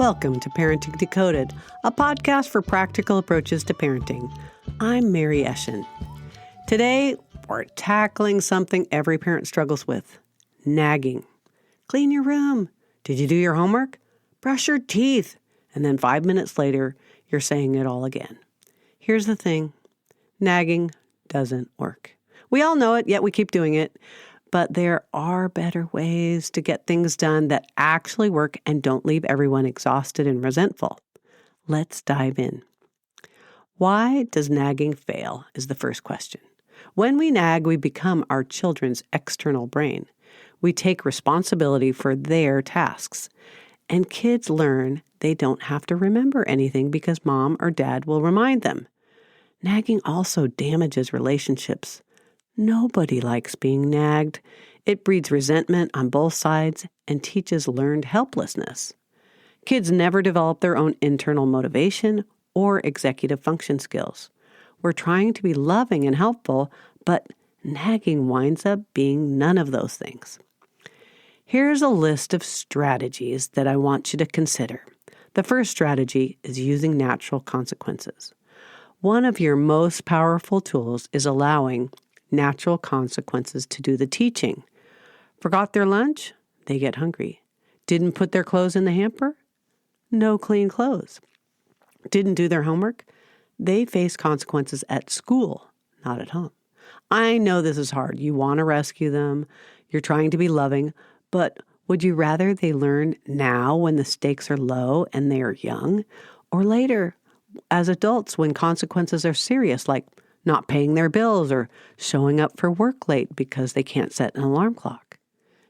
Welcome to Parenting Decoded, a podcast for practical approaches to parenting. I'm Mary Eschen. Today, we're tackling something every parent struggles with, nagging. Clean your room. Did you do your homework? Brush your teeth. And then 5 minutes later, you're saying it all again. Here's the thing. Nagging doesn't work. We all know it, yet we keep doing it. But there are better ways to get things done that actually work and don't leave everyone exhausted and resentful. Let's dive in. Why does nagging fail is the first question. When we nag, we become our children's external brain. We take responsibility for their tasks. And kids learn they don't have to remember anything because mom or dad will remind them. Nagging also damages relationships. Nobody likes being nagged. It breeds resentment on both sides and teaches learned helplessness. Kids never develop their own internal motivation or executive function skills. We're trying to be loving and helpful, but nagging winds up being none of those things. Here's a list of strategies that I want you to consider. The first strategy is using natural consequences. One of your most powerful tools is allowing natural consequences to do the teaching. Forgot their lunch? They get hungry. Didn't put their clothes in the hamper? No clean clothes. Didn't do their homework? They face consequences at school, not at home. I know this is hard. You want to rescue them. You're trying to be loving, but would you rather they learn now when the stakes are low and they are young, or later as adults when consequences are serious, like not paying their bills or showing up for work late because they can't set an alarm clock?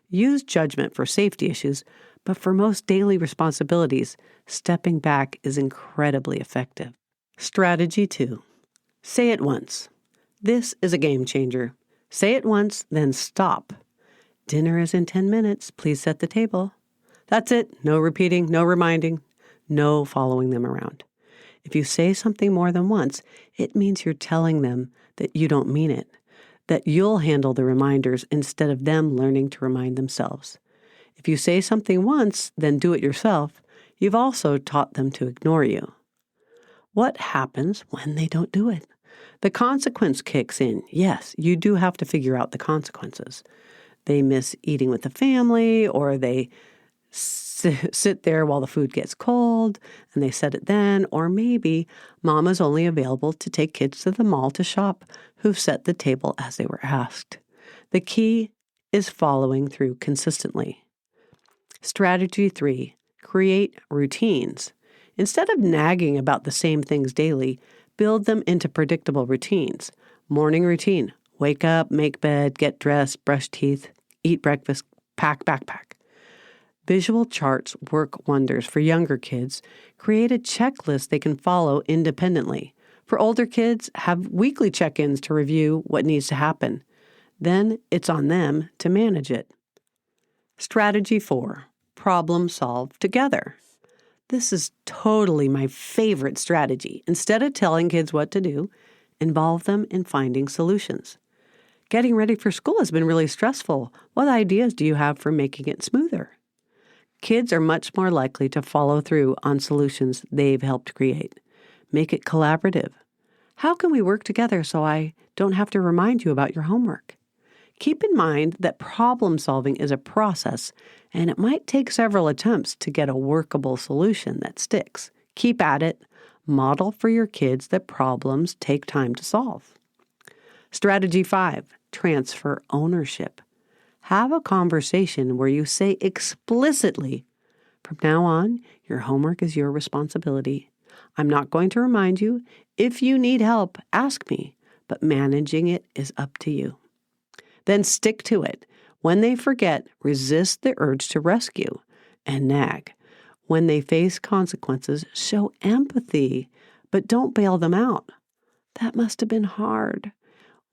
Use judgment for safety issues, but for most daily responsibilities, stepping back is incredibly effective. Strategy 2. Say it once. This is a game changer. Say it once, then stop. Dinner is in 10 minutes. Please set the table. That's it. No repeating, no reminding, no following them around. If you say something more than once, it means you're telling them that you don't mean it, that you'll handle the reminders instead of them learning to remind themselves. If you say something once, then do it yourself, you've also taught them to ignore you. What happens when they don't do it? The consequence kicks in. Yes, you do have to figure out the consequences. They miss eating with the family, or they sit there while the food gets cold and they set it then, or maybe mom is only available to take kids to the mall to shop who've set the table as they were asked. The key is following through consistently. Strategy 3, create routines. Instead of nagging about the same things daily, build them into predictable routines. Morning routine, wake up, make bed, get dressed, brush teeth, eat breakfast, pack backpack. Visual charts work wonders for younger kids. Create a checklist they can follow independently. For older kids, have weekly check-ins to review what needs to happen. Then it's on them to manage it. Strategy 4, problem solve together. This is totally my favorite strategy. Instead of telling kids what to do, involve them in finding solutions. Getting ready for school has been really stressful. What ideas do you have for making it smoother? Kids are much more likely to follow through on solutions they've helped create. Make it collaborative. How can we work together so I don't have to remind you about your homework? Keep in mind that problem solving is a process, and it might take several attempts to get a workable solution that sticks. Keep at it. Model for your kids that problems take time to solve. Strategy 5, transfer ownership. Have a conversation where you say explicitly, from now on, your homework is your responsibility. I'm not going to remind you. If you need help, ask me, but managing it is up to you. Then stick to it. When they forget, resist the urge to rescue and nag. When they face consequences, show empathy, but don't bail them out. That must have been hard.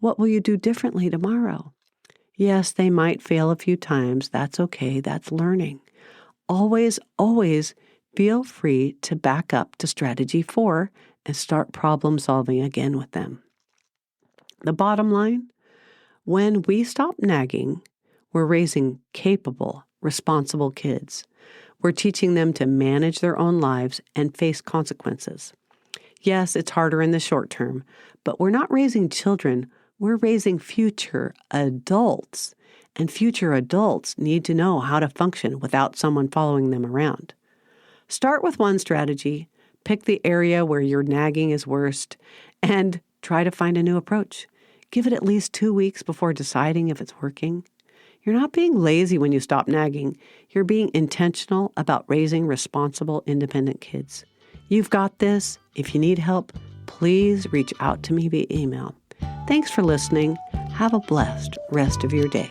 What will you do differently tomorrow? Yes, they might fail a few times. That's okay. That's learning. Always, always feel free to back up to strategy 4 and start problem solving again with them. The bottom line, when we stop nagging, we're raising capable, responsible kids. We're teaching them to manage their own lives and face consequences. Yes, it's harder in the short term, but we're not raising children. We're raising future adults. And future adults need to know how to function without someone following them around. Start with one strategy, pick the area where your nagging is worst, and try to find a new approach. Give it at least 2 weeks before deciding if it's working. You're not being lazy when you stop nagging. You're being intentional about raising responsible, independent kids. You've got this. If you need help, please reach out to me via email. Thanks for listening. Have a blessed rest of your day.